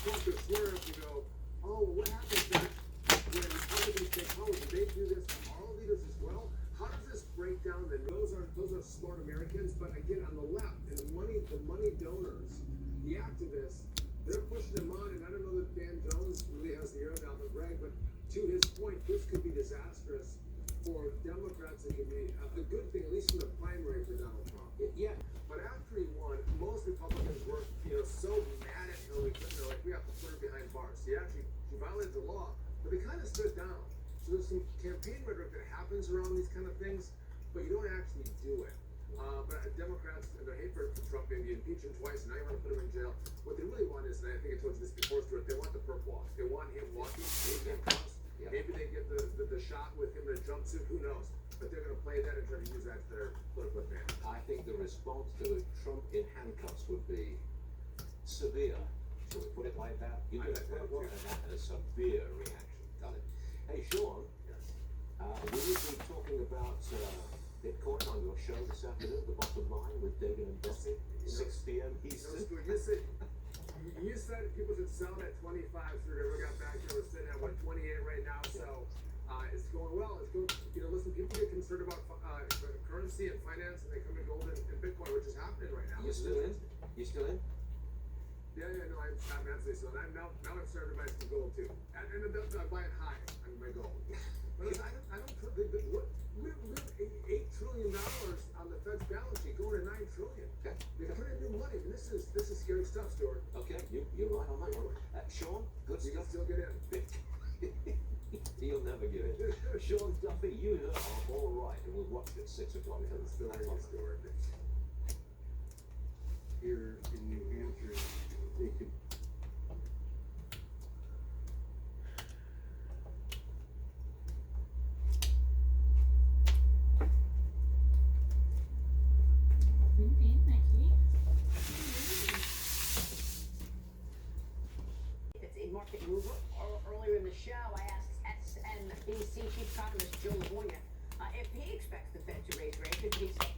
quote this word, you go, oh, what happens then when Republicans take power? Do they do this to all leaders as well? How does this break down? And those are smart Americans, but again, on the left, and the money donors, the activists, they're pushing them on. And I don't know that Dan Jones really has the air down the brag, but to his point, this could be disastrous for Democrats. It could be a good thing, at least in the primary for Donald Trump. Yeah, But after he won, most Republicans were, so mad at Hillary Clinton. They're like, we have to put her behind bars. She violated the law, but they kind of stood down. So there's some campaign rhetoric that happens around these kind of things, but you don't actually do it. But Democrats and their hate for Trump, maybe impeach him twice, and now you want to put him in jail. What they really want is, and I think I told you this before, Stuart, they want the perp walk. They want him walking, maybe handcuffs. Yeah. Maybe they get the shot with him in a jumpsuit. Who knows? But they're going to play that and try to use that to their political advantage. I think the response to Trump in handcuffs would be severe. Shall we put it like that? You I get like that, well, too. and a severe reaction. Got it. Hey, Sean, Yes. we will be talking about Bitcoin on your show this afternoon, The Bottom Line with David and Bessie, 6 p.m. Eastern. Stuart, you said people should sell it at 25. So we got back there. We're sitting at 28 right now. So it's going well. It's going. Listen, people get concerned about currency and finance, and they come to gold and Bitcoin, which is happening right now. You still in? You still in? Yeah, no, I'm absolutely so. And now I'm starting to buy some gold too. And I'm buying high on my gold. But I don't. We have $8 trillion on the Fed's balance sheet, going to $9 trillion. Okay. They're printing new money. And this is scary stuff, Stuart. Okay, you're right on that one. Sean, good You can stuff. still get in. You'll never get it. Sean Duffy, you are all right, and we'll watch it at 6 o'clock. Still That's in, all. Stuart. Here in New Hampshire, they could. It's a market mover. Earlier in the show, I asked SNBC Chief Economist Joe Lavonia if he expects the Fed to raise rates. If he said,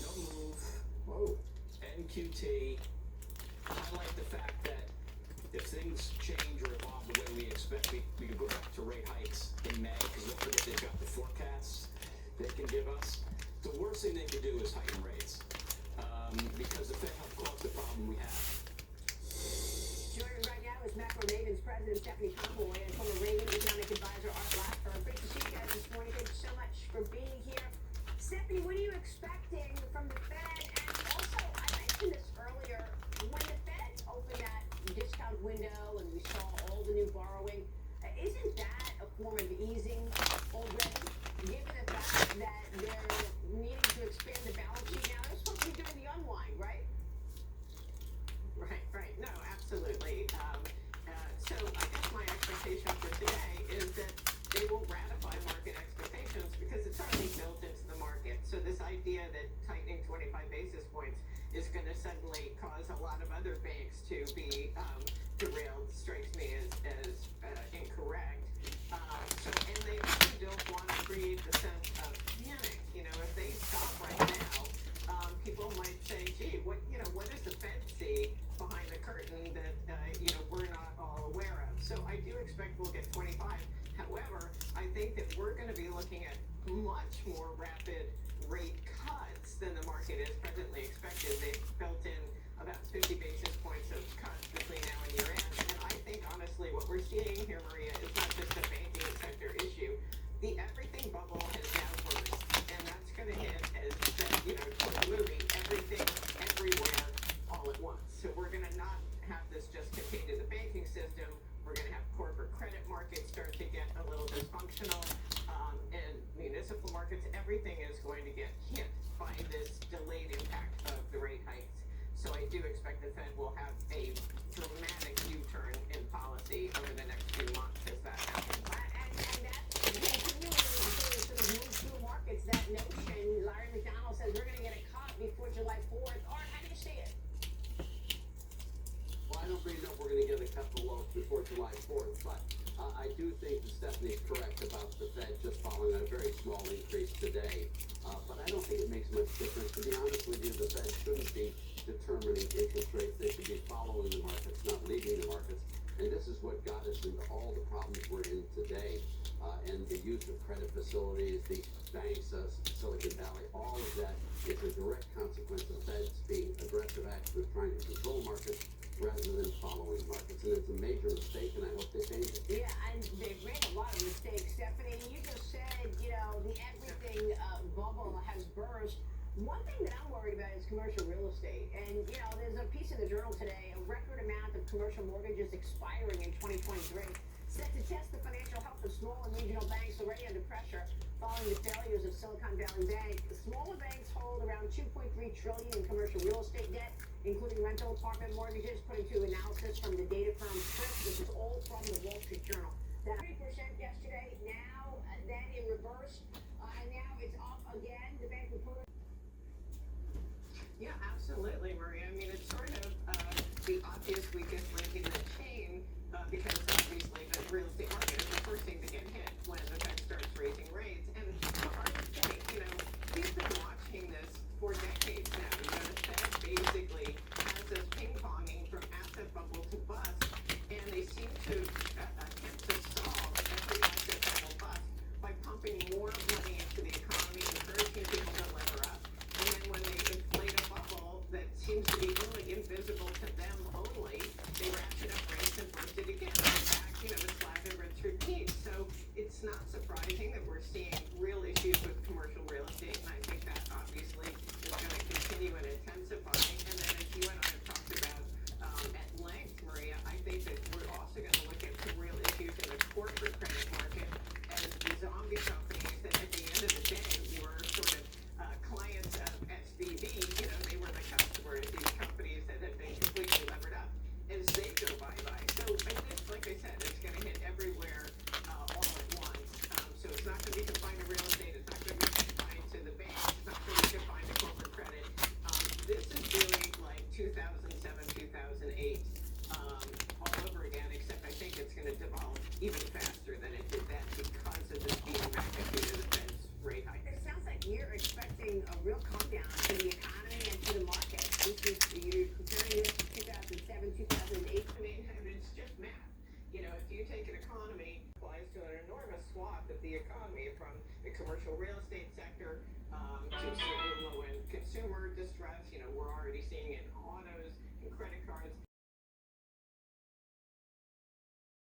No move. Whoa. NQT. Highlight the fact that if things change or evolve the way we expect, we could go back to rate hikes in May, because don't forget they've got the forecasts they can give us. The worst thing they could do is heighten rates, because the Fed helped cause the problem we have. joining me right now is Macro Mavens President Stephanie Conboy and former Reagan Economic Advisor Art Blackburn. Great to see you guys this morning. Thank you so much for being here. Stephanie, what are you expecting from the Fed? And also, I mentioned this earlier, when the Fed opened that discount window and we saw all the new borrowing, isn't that a form of easing already? Given the fact that they're needing to expand the balance sheet now, they're supposed to be doing the unwind, right? Right. No, absolutely. So I guess my expectation for today is that they will ratify market expectations because it's already built into the market. So this idea that tightening 25 basis points is going to suddenly cause a lot of other banks to be derailed strikes me as incorrect. And they really don't want to create the sense of panic. If they stop right now, people might say, gee, what does the Fed see behind the curtain that, we're not all aware of? So I do expect we'll get 25. However, I think that we're going to be looking at much more rapid rate cuts than the market is presently expected. They've built in about 50 basis points of cuts between now and year end. And I think, honestly, what we're seeing here, Maria, is not just a banking sector issue. The everything bubble has now burst. And that's going to hit, as you said, toward the movie, everything, everywhere, all at once. So we're going to not have this just contained to the banking system. We're going to have corporate credit markets start to get a little dysfunctional. And municipal markets, everything is going to get hit by this delayed impact of the rate hikes. So I do expect the Fed will have a dramatic U-turn in policy over the next few months as that happens. And that's continuing to sort of move through markets, that notion. Larry McDonald says we're going to get a cut before July 4th. Art, how do you see it? Well, I don't really know if we're going to get a cut below before July 4th, but I do think that Stephanie's correct about the Fed just following a very small increase today. But I don't think it makes much difference. To be honest with you, the Fed shouldn't be determining interest rates. They should be following the markets, not leading the markets. And this is what got us into all the problems we're in today. And the use of credit facilities, the banks, Silicon Valley, all of that is a direct consequence of Feds being aggressive actors trying to control markets rather than following markets. And it's a major mistake, and I hope they change it. Yeah, and they've made a lot of mistakes. Stephanie, you just said, you know, the everything bubble has burst. One thing that I'm worried about is commercial real estate. And, you know, there's a piece in the Journal today, a record amount of commercial mortgages expiring in 2023, set to test the financial health of small and regional banks already under pressure following the failures of Silicon Valley Bank. The smaller banks hold around $2.3 trillion in commercial real estate debt, including rental apartment mortgages, according to analysis from the data firm Tripp. This is all from the Wall Street Journal. That 3% yesterday, now then in reverse, and now it's up again. The bank reported. Yeah, absolutely, Maria. I mean, it's sort of the obvious weakest link in the chain because obviously the real estate market is the first thing to get hit when the Fed starts raising rates. And our state, you know, we've been watching this for decades now. You know, the Fed basically has us ping-ponging from asset bubble to bust, and they seem to attempt to solve every asset bubble bust by pumping more money into the economy, encouraging people to lever up. And then when they inflate a bubble that seems to be really invisible to them only, they ratchet up rates and burst it again. In fact, you know, it's lather, rinse, repeat. So it's not surprising that we're seeing real issues with commercial real estate, and I think that obviously is going to continue and intensify. And then as you and I have talked about at length, Maria, I think that we're also going to look at some real issues in the corporate credit market as the zombie companies that at the end of the day were sort of clients of SVB, you know, they were the customers, these companies that have been completely levered up as they go bye-bye. So I think, like I said, it's going to hit everywhere all at once. So it's not going to be confined to real estate. It's not going to be confined to the banks. It's not going to be confined to corporate credit. This is really like 2007, 2008 all over again, except I think it's going to devolve even faster than it did then because of the speed and magnitude of the Fed's rate hike. It sounds like you're expecting a real calm down to the economy and to the market. You're comparing this to 2007, 2008. I mean, it's just math. You know, if you take an economy, it applies to an enormous swath of the economy, from the commercial real estate sector to low-end consumer distress. You know, we're already seeing it